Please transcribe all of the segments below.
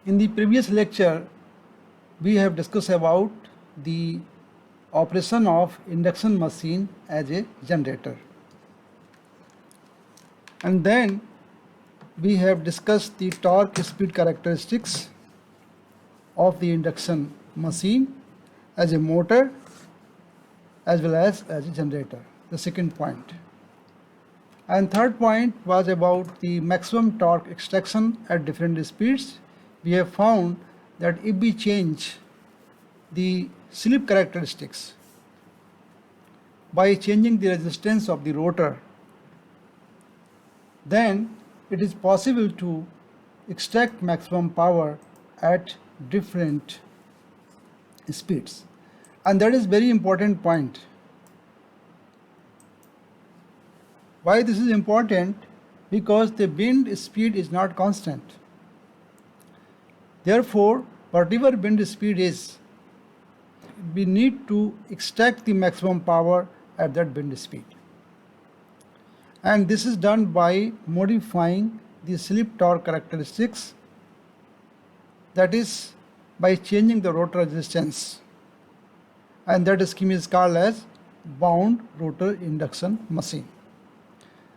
In the previous lecture, we have discussed about the operation of induction machine as a generator. And then we have discussed the torque speed characteristics of the induction machine as a motor as well as a generator, the second point. And third point was about the maximum torque extraction at different speeds. We have found that if we change the slip characteristics by changing the resistance of the rotor, then it is possible to extract maximum power at different speeds. And that is very important point. Why this is important? Because the wind speed is not constant. Therefore, whatever wind speed is, we need to extract the maximum power at that wind speed. And this is done by modifying the slip torque characteristics, that is by changing the rotor resistance, and that scheme is called as wound rotor induction machine.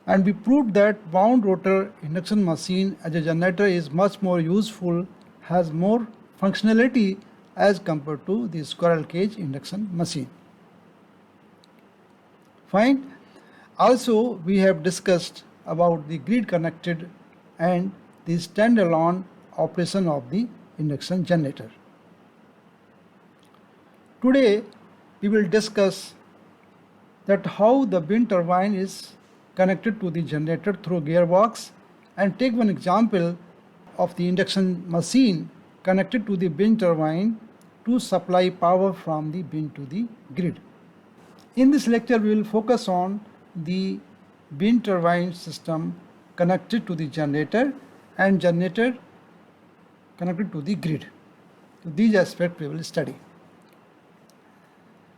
And we proved that wound rotor induction machine as a generator is much more useful, has more functionality as compared to the squirrel cage induction machine. Fine. Also, we have discussed about the grid connected and the standalone operation of the induction generator. Today, we will discuss that how the wind turbine is connected to the generator through gearbox, and take one example of the induction machine connected to the wind turbine to supply power from the wind to the grid. In this lecture, we will focus on the wind turbine system connected to the generator and generator connected to the grid. So these aspects we will study.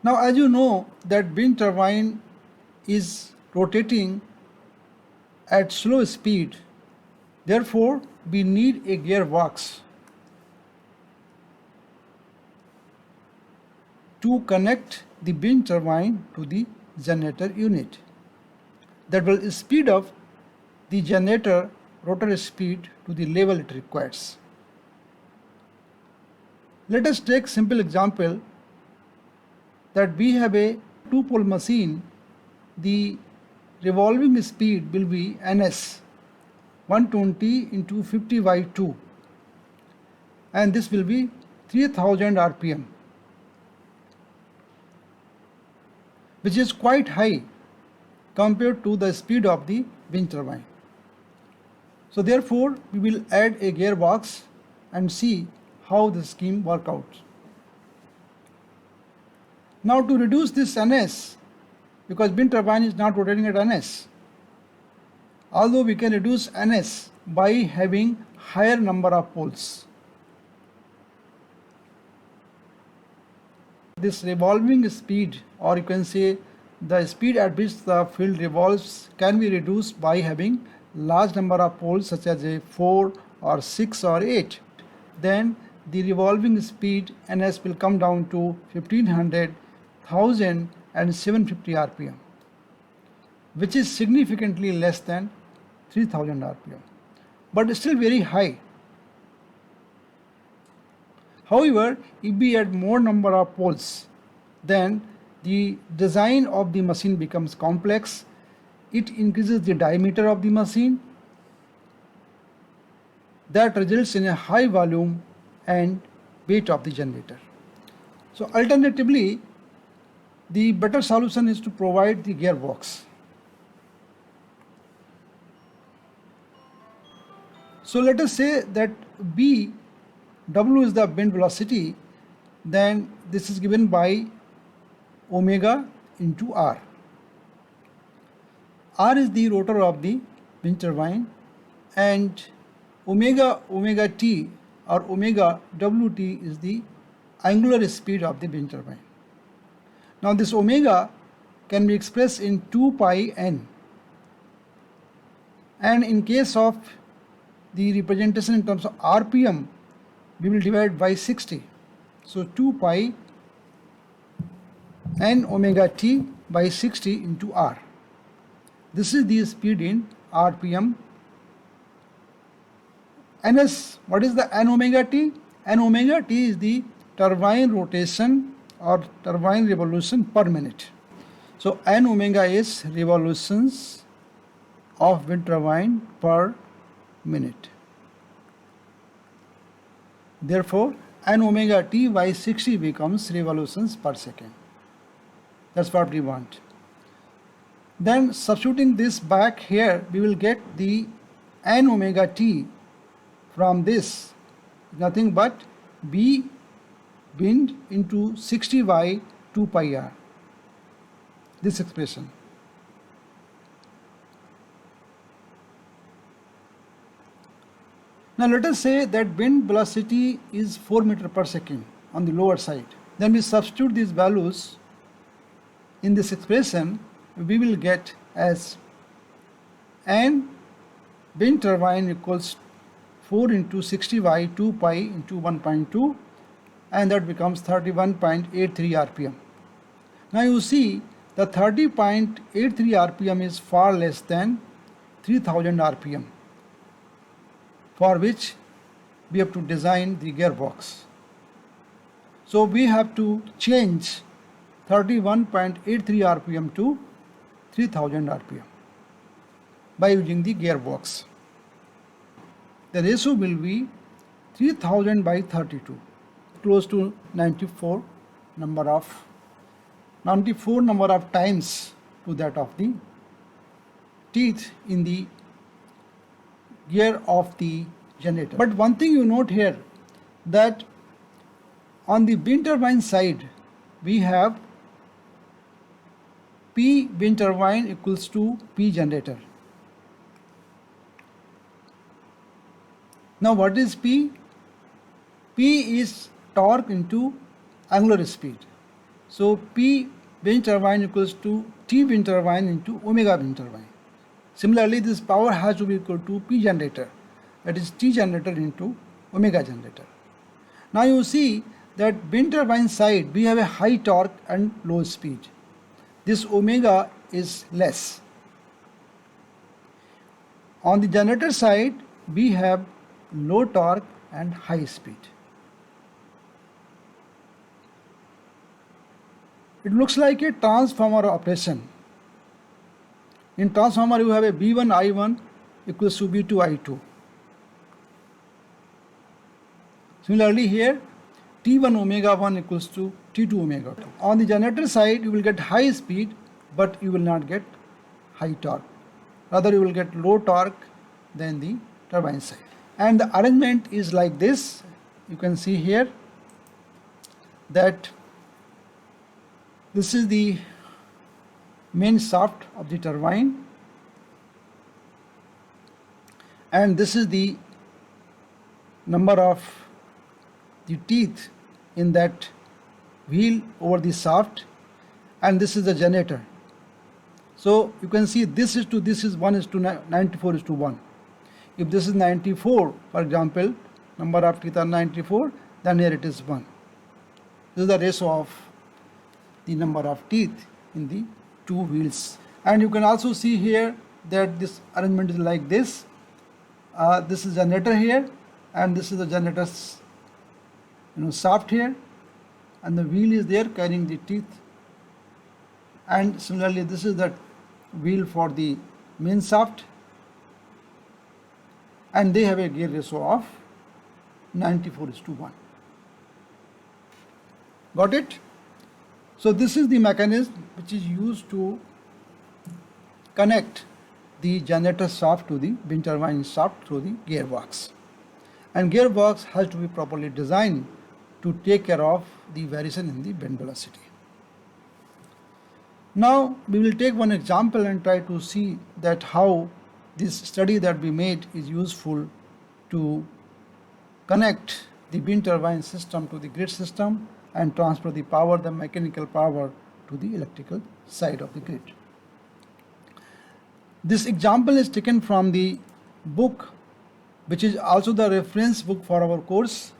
Now, as you know that wind turbine is rotating at slow speed, therefore we need a gearbox to connect the wind turbine to the generator unit that will speed up the generator rotor speed to the level it requires. Let us take simple example that we have a two-pole machine. The revolving speed will be ns 120 into 50 by 2, and this will be 3000 rpm, which is quite high compared to the speed of the wind turbine. So therefore, we will add a gearbox and see how the scheme works out. Now, to reduce this ns, because wind turbine is not rotating at ns, although we can reduce ns by having higher number of poles. This revolving speed, or you can say the speed at which the field revolves, can be reduced by having large number of poles such as a 4 or 6 or 8. Then the revolving speed ns will come down to 1500, 1000 and 750 rpm, which is significantly less than 3000 rpm, but still very high. However, if we add more number of poles, then the design of the machine becomes complex. It increases the diameter of the machine. That results in a high volume and weight of the generator. So alternatively, the better solution is to provide the gearbox. So let us say that W is the wind velocity, then this is given by omega into R. R is the rotor of the wind turbine, and omega t or omega Wt is the angular speed of the wind turbine. Now this omega can be expressed in 2 pi n, and in case of the representation in terms of RPM, we will divide by 60. So 2 pi n omega t by 60 into r. This is the speed in RPM. Ns, what is the n omega t? N omega t is the turbine rotation or turbine revolution per minute. So n omega is revolutions of wind turbine per minute. Therefore, n omega t by 60 becomes revolutions per second. That's what we want. Then substituting this back here, we will get the n omega t from this, nothing but b wind into 60 by 2 pi r. This expression. Now let us say that wind velocity is 4 meter per second on the lower side. Then we substitute these values in this expression. We will get as n wind turbine equals 4 into 60 by 2 pi into 1.2, and that becomes 31.83 rpm. Now you see the 30.83 rpm is far less than 3000 rpm, for which we have to design the gearbox. So we have to change 31.83 rpm to 3000 rpm by using the gearbox. The ratio will be 3000 by 32, close to 94 number of times to that of the teeth in the gear of the generator. But one thing you note here, that on the wind turbine side we have P wind turbine equals to P generator. Now what is P? P is torque into angular speed. So P wind turbine equals to T wind turbine into omega wind turbine. Similarly, this power has to be equal to P generator, that is T generator into omega generator. Now you see that wind turbine side we have a high torque and low speed. This omega is less. On the generator side we have low torque and high speed. It looks like a transformer operation. In transformer you have a V1 I1 equals to V2 I2. Similarly here T1 omega 1 equals to T2 omega 2. On the generator side you will get high speed, but you will not get high torque. Rather you will get low torque than the turbine side. And the arrangement is like this. You can see here that this is the main shaft of the turbine, and this is the number of the teeth in that wheel over the shaft, and this is the generator. So you can see this is 1 is to 94 is to 1. If this is 94, for example, number of teeth are 94, then here it is 1. This is the ratio of the number of teeth in the two wheels. And you can also see here that this arrangement is like this. This is generator here, and this is the generator's shaft here, and the wheel is there carrying the teeth. And similarly this is the wheel for the main shaft, and they have a gear ratio of 94 is to 1. Got it? So this is the mechanism which is used to connect the generator shaft to the wind turbine shaft through the gearbox. And gearbox has to be properly designed to take care of the variation in the wind velocity. Now we will take one example and try to see that how this study that we made is useful to connect the wind turbine system to the grid system and transfer the power, the mechanical power, to the electrical side of the grid. This example is taken from the book, which is also the reference book for our course,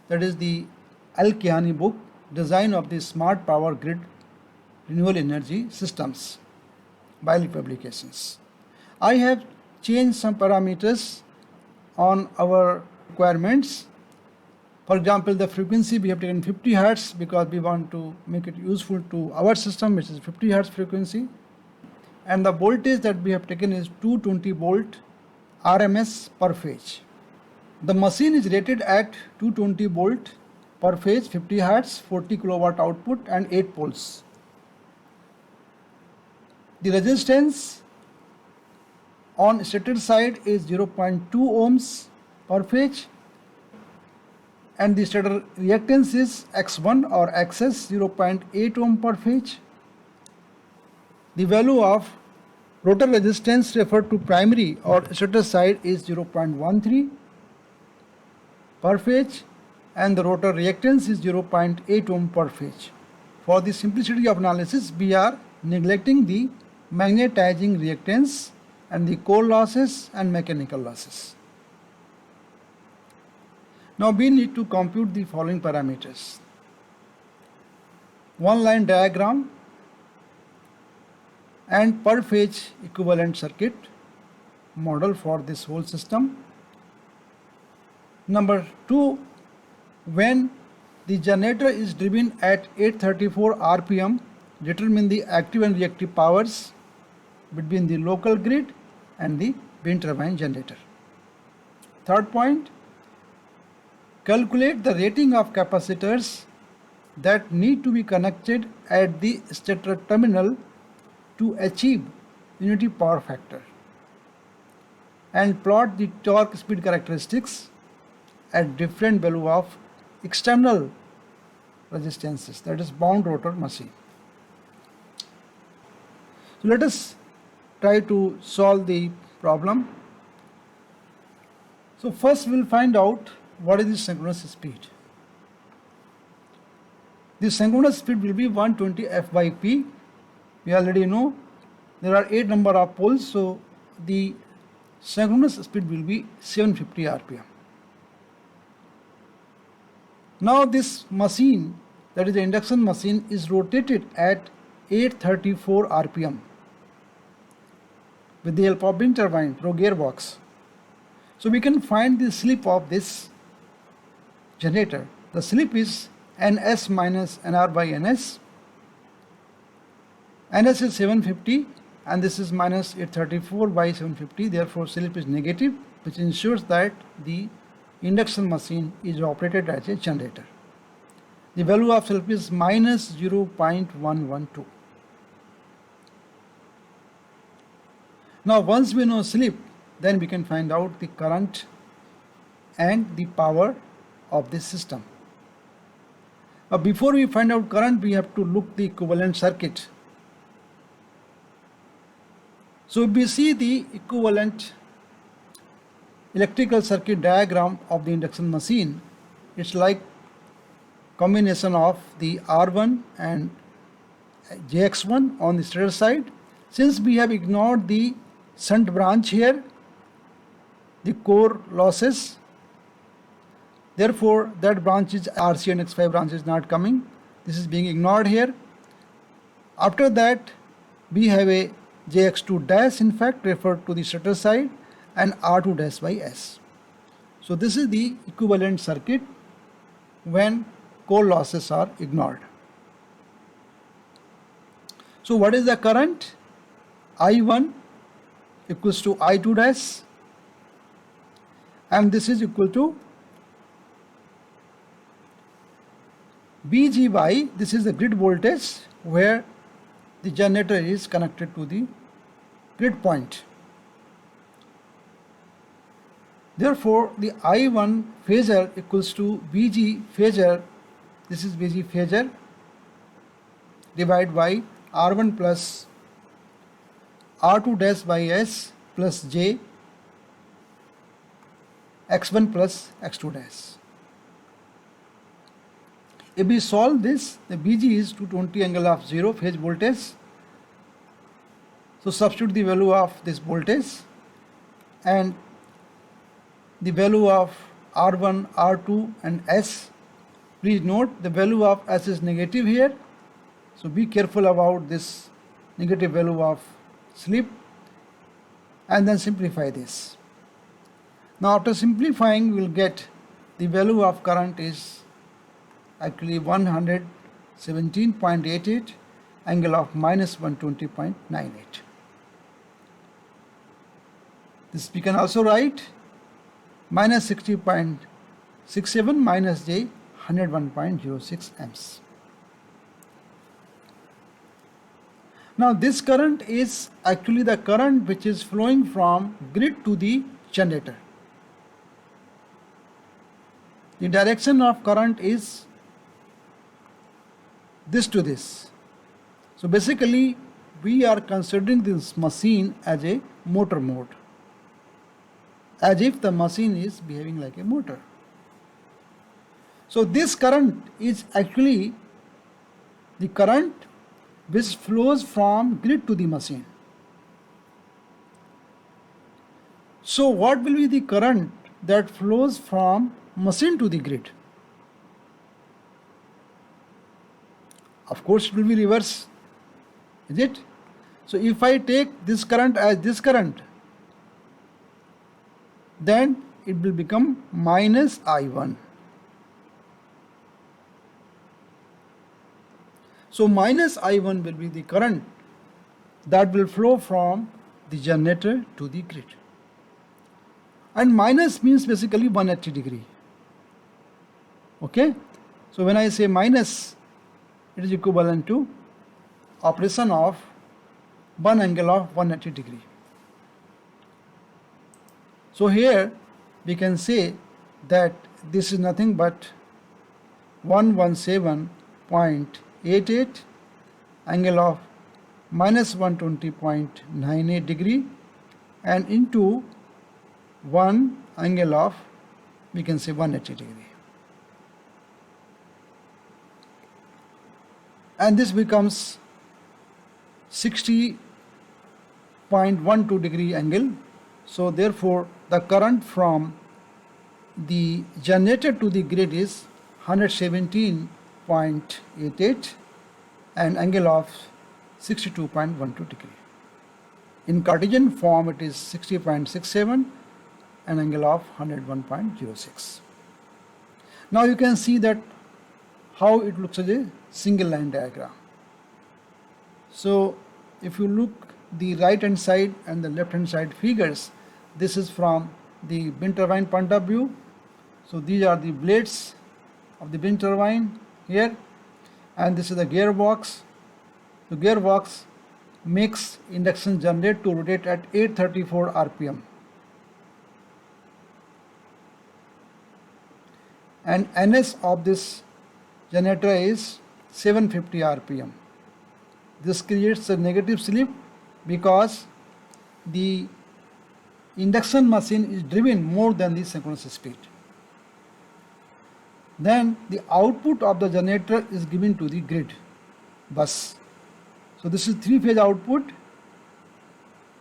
that is the Al-Kihani book, Design of the Smart Power Grid Renewable Energy Systems, Wiley Publications. I have changed some parameters on our requirements. For example, the frequency we have taken 50 Hertz because we want to make it useful to our system, which is 50 Hertz frequency. And the voltage that we have taken is 220 volt RMS per phase. The machine is rated at 220 volt per phase, 50 Hertz, 40 kilowatt output and 8 poles. The resistance on stator side is 0.2 ohms per phase, and the stator reactance is X1 or XS 0.8 ohm per phase. The value of rotor resistance referred to primary or stator side is 0.13 per phase, and the rotor reactance is 0.8 ohm per phase. For the simplicity of analysis, we are neglecting the magnetizing reactance and the core losses and mechanical losses. Now we need to compute the following parameters. One line diagram and per phase equivalent circuit model for this whole system. Number 2, when the generator is driven at 834 RPM, determine the active and reactive powers between the local grid and the wind turbine generator. Third point, calculate the rating of capacitors that need to be connected at the stator terminal to achieve unity power factor, and plot the torque speed characteristics at different value of external resistances, that is bound rotor machine. So let us try to solve the problem. So first we will find out what is the synchronous speed. The synchronous speed will be 120 F by P. We already know there are 8 number of poles, so the synchronous speed will be 750 RPM. Now this machine, that is the induction machine, is rotated at 834 RPM with the help of wind turbine through gearbox. So we can find the slip of this generator. The slip is Ns minus Nr by Ns. Ns is 750 and this is minus 834 by 750, therefore slip is negative, which ensures that the induction machine is operated as a generator. The value of slip is minus 0.112. Now once we know slip, then we can find out the current and the power of this system. Before we find out current, we have to look the equivalent circuit. So if we see the equivalent electrical circuit diagram of the induction machine, it's like combination of the R1 and JX1 on the stator side. Since we have ignored the shunt branch here, the core losses, therefore that branch is RC and X5 branch is not coming. This is being ignored here. After that we have a JX2 dash, in fact referred to the stator side, and R2 dash by S. So this is the equivalent circuit when core losses are ignored. So what is the current? I1 equals to I2 dash, and this is equal to Vg by, this is the grid voltage where the generator is connected to the grid point. Therefore the I1 phasor equals to Vg phasor, this is Vg phasor, divided by R1 plus R2 dash by S plus J X1 plus X2 dash. If we solve this, the Vg is 220 angle of 0 phase voltage. So substitute the value of this voltage and the value of R1, R2 and S Please note the value of S is negative here, so be careful about this negative value of slip, and then simplify this. Now after simplifying, we will get the value of current is actually 117.88, angle of minus 120.98. This we can also write minus 60.67 minus J 101.06 amps. Now this current is actually the current which is flowing from grid to the generator. The direction of current is this to this. So basically we are considering this machine as a motor mode, as if the machine is behaving like a motor. So this current is actually the current which flows from grid to the machine. So what will be the current that flows from machine to the grid? Of course it will be reverse, is it? So if I take this current as this current, then it will become minus I1. So minus I1 will be the current that will flow from the generator to the grid. And minus means basically 180 degree. Okay? So when I say minus, it is equivalent to operation of one angle of 180 degree. So here we can say that this is nothing but 117.88 angle of minus 120.98 degree and into one angle of, we can say, 180 degree. And this becomes 60.12 degree angle. So therefore the current from the generator to the grid is 117.88 and angle of 62.12 degree. In Cartesian form it is 60.67 and angle of 101.06. Now you can see that how it looks as a single line diagram. So if you look the right hand side and the left hand side figures, this is from the wind turbine point of view. So these are the blades of the wind turbine here, and this is the gearbox. The gearbox makes induction generator to rotate at 834 rpm, and NS of this generator is 750 rpm. This creates a negative slip because the induction machine is driven more than the synchronous speed. Then the output of the generator is given to the grid bus. So this is three-phase output,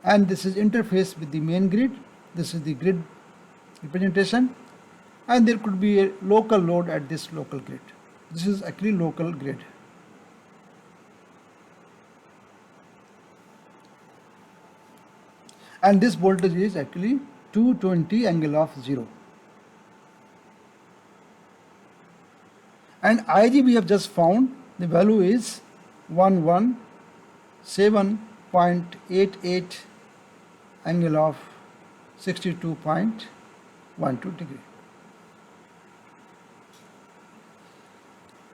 and this is interface with the main grid. This is the grid representation, and there could be a local load at this local grid. This is actually local grid. And this voltage is actually 220 angle of 0. And IG we have just found, the value is 117.88 angle of 62.12 degree.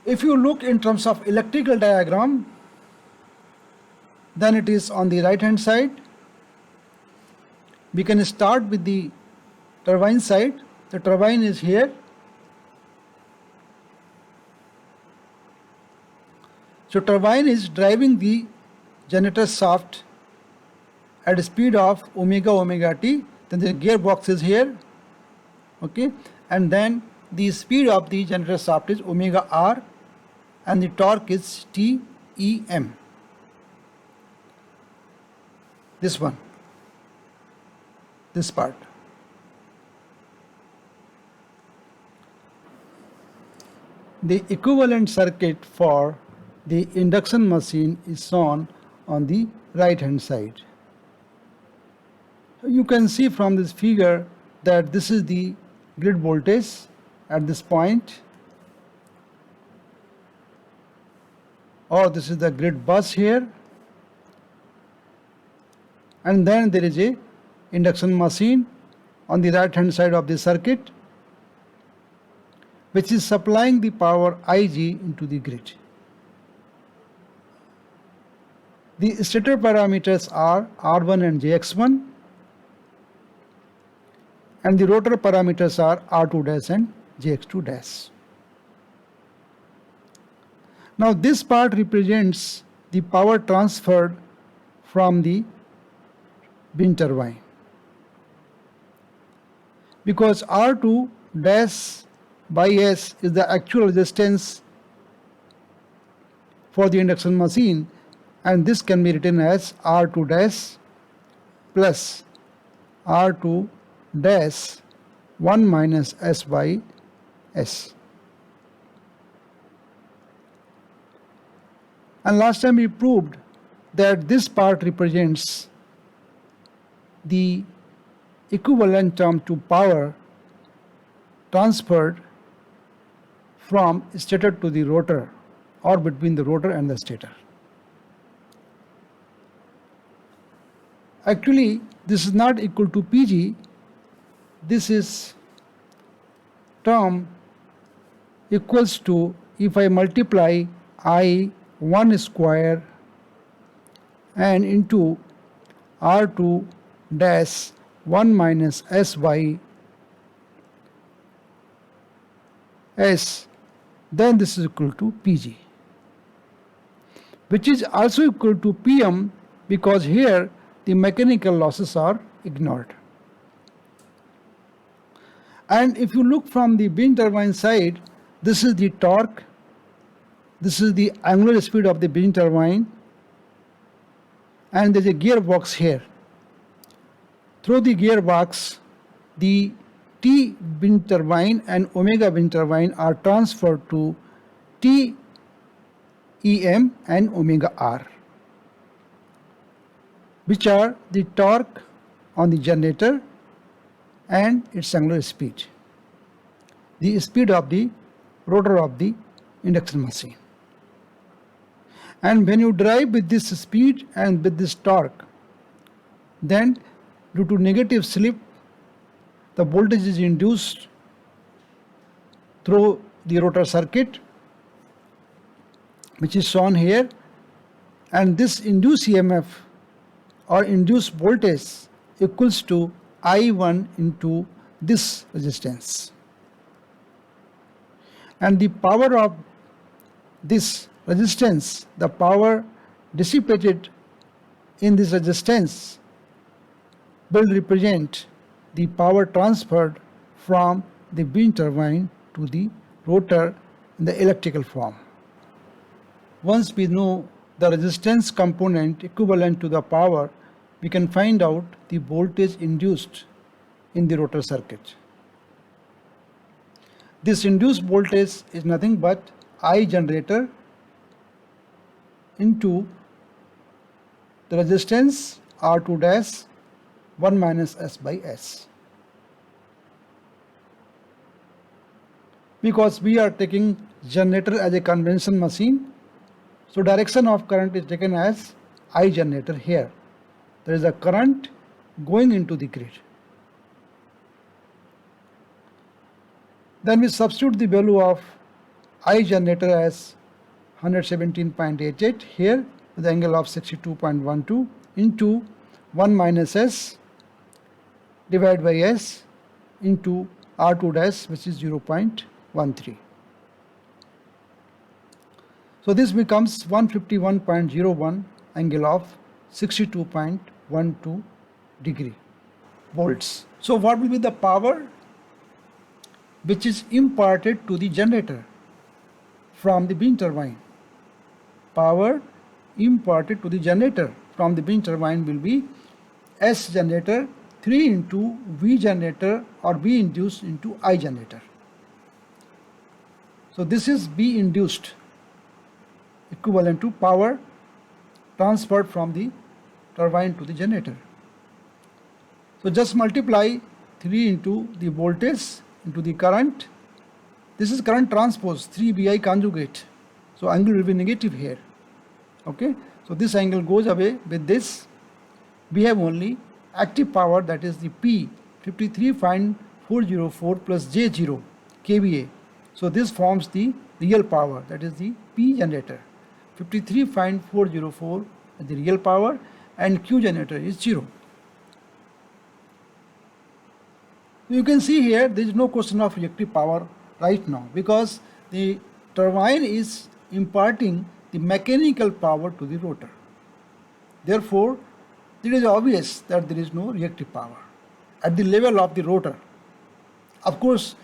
If you look in terms of electrical diagram, then it is on the right hand side. We can start with the turbine side. The turbine is here. So turbine is driving the generator shaft at a speed of omega t. Then the gearbox is here, okay, and then the speed of the generator shaft is omega r, and the torque is T-E-M. This one, this part. The equivalent circuit for the induction machine is shown on the right hand side. You can see from this figure that this is the grid voltage at this point, or this is the grid bus here, and then there is a induction machine on the right hand side of the circuit which is supplying the power Ig into the grid. The stator parameters are R1 and Jx1, and the rotor parameters are R2 dash and Jx2 dash. Now this part represents the power transferred from the wind turbine, because R2 dash by S is the actual resistance for the induction machine, and this can be written as R2 dash plus R2 dash 1 minus S by S. And last time we proved that this part represents the equivalent term to power transferred from stator to the rotor, or between the rotor and the stator. Actually, this is not equal to Pg. This is term equals to, if I multiply I1 square and into R2 dash 1 minus S by S, then this is equal to Pg, which is also equal to Pm, because here the mechanical losses are ignored. And if you look from the wind turbine side, this is the torque, this is the angular speed of the wind turbine, and there is a gearbox here. Through the gearbox, the T wind turbine and omega wind turbine are transferred to T Em and omega R, which are the torque on the generator and its angular speed, the speed of the rotor of the induction machine. And when you drive with this speed and with this torque, then due to negative slip, the voltage is induced through the rotor circuit, which is shown here, and this induced EMF or induced voltage equals to I1 into this resistance. And the power of this resistance, the power dissipated in this resistance, will represent the power transferred from the wind turbine to the rotor in the electrical form. Once we know the resistance component equivalent to the power, we can find out the voltage induced in the rotor circuit. This induced voltage is nothing but I generator into the resistance R2 dash 1 minus S by S. Because we are taking generator as a convention machine, so direction of current is taken as I generator here. There is a current going into the grid. Then we substitute the value of I generator as 117.88 here with the angle of 62.12 into 1 minus S divided by S into R2 dash, which is 0.13. So this becomes 151.01 angle of 62.12 degree volts. So what will be the power which is imparted to the generator from the wind turbine? Power imparted to the generator from the wind turbine will be S generator 3 into V generator or V induced into I generator. So this is B induced, equivalent to power transferred from the turbine to the generator. So just multiply 3 into the voltage into the current. This is current transpose 3BI conjugate. So angle will be negative here. Okay. So this angle goes away with this. We have only active power, that is the P 53.404 plus J0 kVA. So this forms the real power, that is the P generator. 53.404 is the real power and Q generator is 0. You can see here there is no question of reactive power right now, because the turbine is imparting the mechanical power to the rotor. Therefore, it is obvious that there is no reactive power at the level of the rotor. Of course,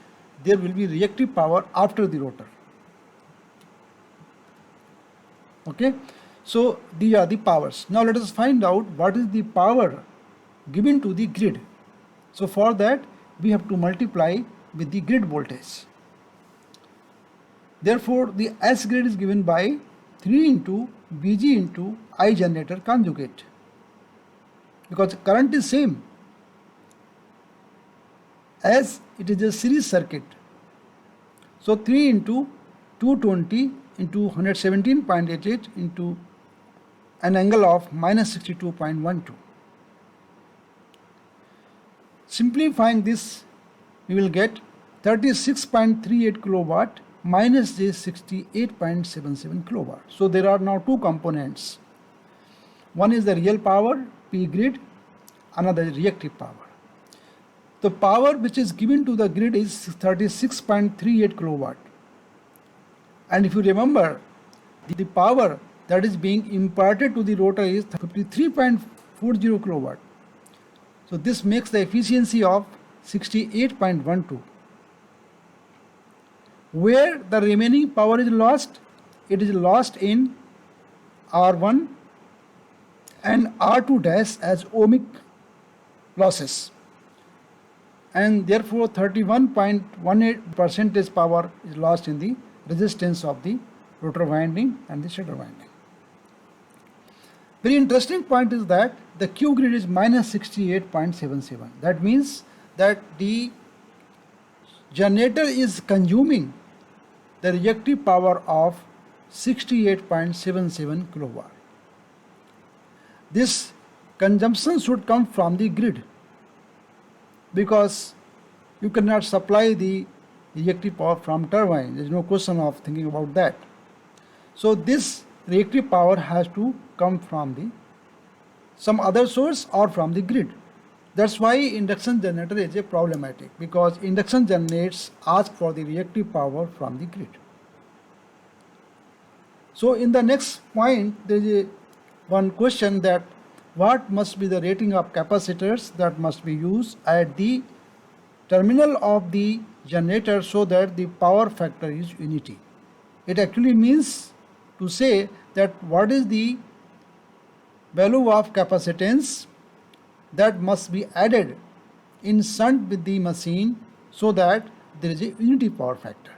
there will be reactive power after the rotor. Okay, so these are the powers. Now let us find out what is the power given to the grid. So for that we have to multiply with the grid voltage. Therefore the S grid is given by 3 into Vg into I generator conjugate, because current is same, as it is a series circuit. So 3 into 220 into 117.88 into an angle of minus 62.12. Simplifying this, we will get 36.38 kilowatt minus J 68.77 kilowatt. So there are now two components. One is the real power, P grid, another is reactive power. The power which is given to the grid is 36.38 kilowatt. And if you remember, the power that is being imparted to the rotor is 53.40 kilowatt. So this makes the efficiency of 68.12. Where the remaining power is lost, it is lost in R1 and R2 dash as ohmic losses, and therefore 31.18% power is lost in the resistance of the rotor winding and the stator winding. Very interesting point is that the Q grid is minus 68.77. That means that the generator is consuming the reactive power of 68.77 kilowatt. This consumption should come from the grid, because you cannot supply the reactive power from turbine. There is no question of thinking about that. So this reactive power has to come from some other source or from the grid. That's why induction generator is a problematic, because induction generators ask for the reactive power from the grid. So in the next point, there is one question that what must be the rating of capacitors that must be used at the terminal of the generator so that the power factor is unity. It actually means to say that what is the value of capacitance that must be added in shunt with the machine so that there is a unity power factor.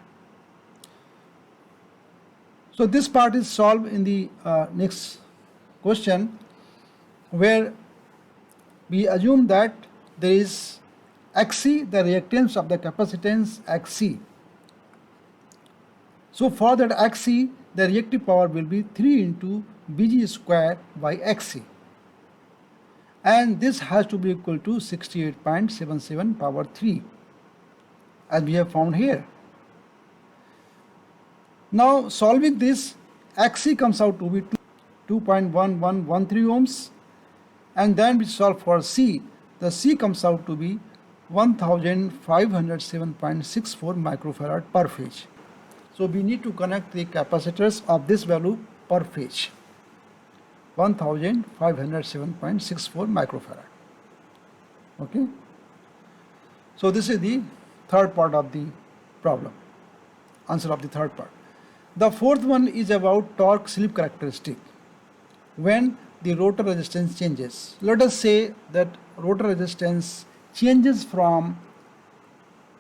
So this part is solved in the next question, where we assume that there is Xc, the reactance of the capacitance Xc. So for that Xc, the reactive power will be 3 into Vg square by Xc, and this has to be equal to 68.77 power 3, as we have found here. Now solving this, Xc comes out to be 2.1113 ohms, and then we solve for C. The C comes out to be 1507.64 microfarad per phase. So we need to connect the capacitors of this value per phase, 1507.64 microfarad. Okay. So this is the third part of the problem, answer of the third part. The fourth one is about torque slip characteristic when the rotor resistance changes. Let us say that rotor resistance changes from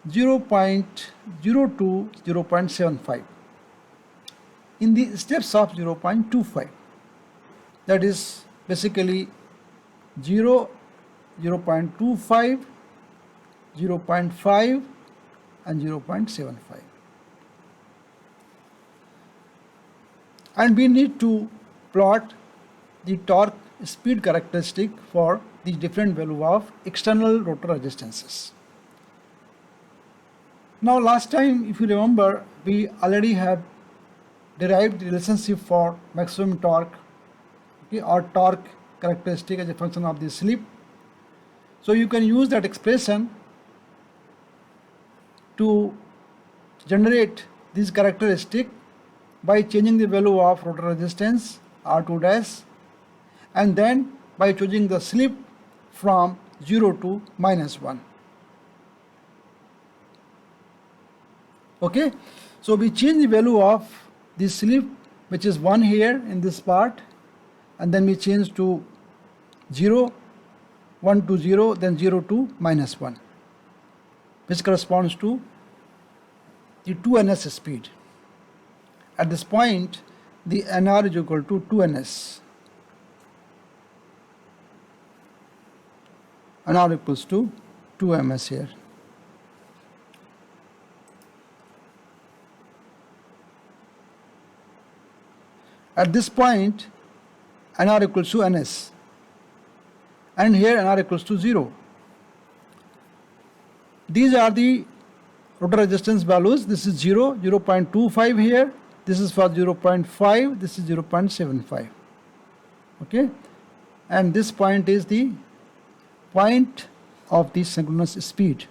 0.02, 0.75 in the steps of 0.25. That is basically 0, 0.25, 0.5 and 0.75. And we need to plot the torque speed characteristic for the different value of external rotor resistances. Now last time, if you remember, we already have derived the relationship for maximum torque, okay, or torque characteristic as a function of the slip. So you can use that expression to generate this characteristic by changing the value of rotor resistance R2 dash, and then by choosing the slip from 0 to -1. Okay, so we change the value of the slip, which is 1 here in this part, and then we change to 0, 1 to 0, then 0 to -1, which corresponds to the 2ns speed. At this point, the NR is equal to 2ns. NR equals to 2ms here. At this point, NR equals to ns, and here NR equals to 0. These are the rotor resistance values. This is 0, 0.25 here, this is for 0.5, this is 0.75. Okay, and this point is the point of the synchronous speed.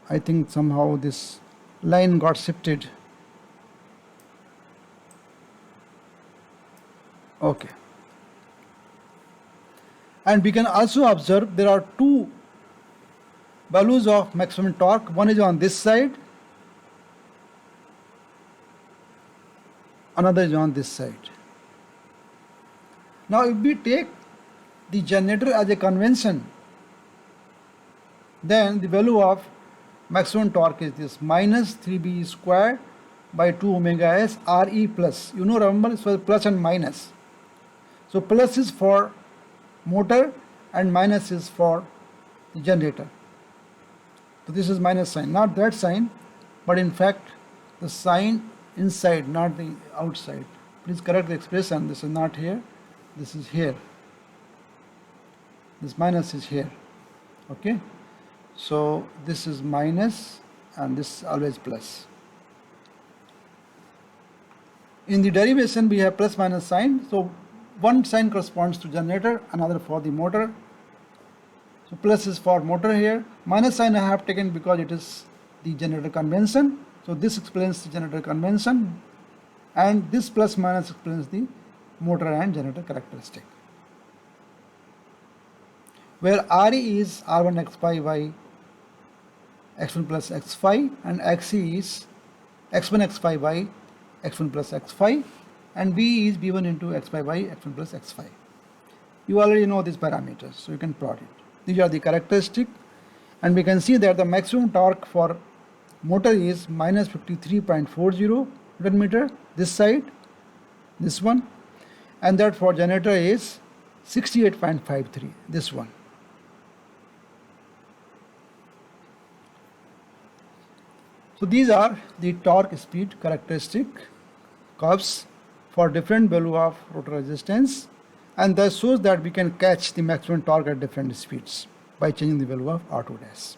I think somehow this line got shifted. Okay, and we can also observe there are two values of maximum torque. One is on this side, another is on this side. Now if we take the generator as a convention, then the value of maximum torque is this minus 3b squared by 2 omega s Re plus. You know, remember, it was plus and minus. So plus is for motor and minus is for the generator. So this is minus sign, not that sign, but in fact the sign inside, not the outside. Please correct the expression. This is not here, this is here. This minus is here. Okay, so this is minus and this is always plus. In the derivation we have plus minus sign, so one sign corresponds to generator, another for the motor. So plus is for motor here, minus sign I have taken because it is the generator convention. So this explains the generator convention, and this plus minus explains the motor and generator characteristic. Where Re is R1 x phi by x1 plus x phi, and Xe is x1 x phi by x1 plus x phi, and V is V1 into x phi by x1 plus x phi. You already know these parameters, so you can plot it. These are the characteristics, and we can see that the maximum torque for motor is minus 53.40 Newton meter, this side, this one, and that for generator is 68.53, this one. So these are the torque speed characteristic curves for different value of rotor resistance, and that shows that we can catch the maximum torque at different speeds by changing the value of R2 dash.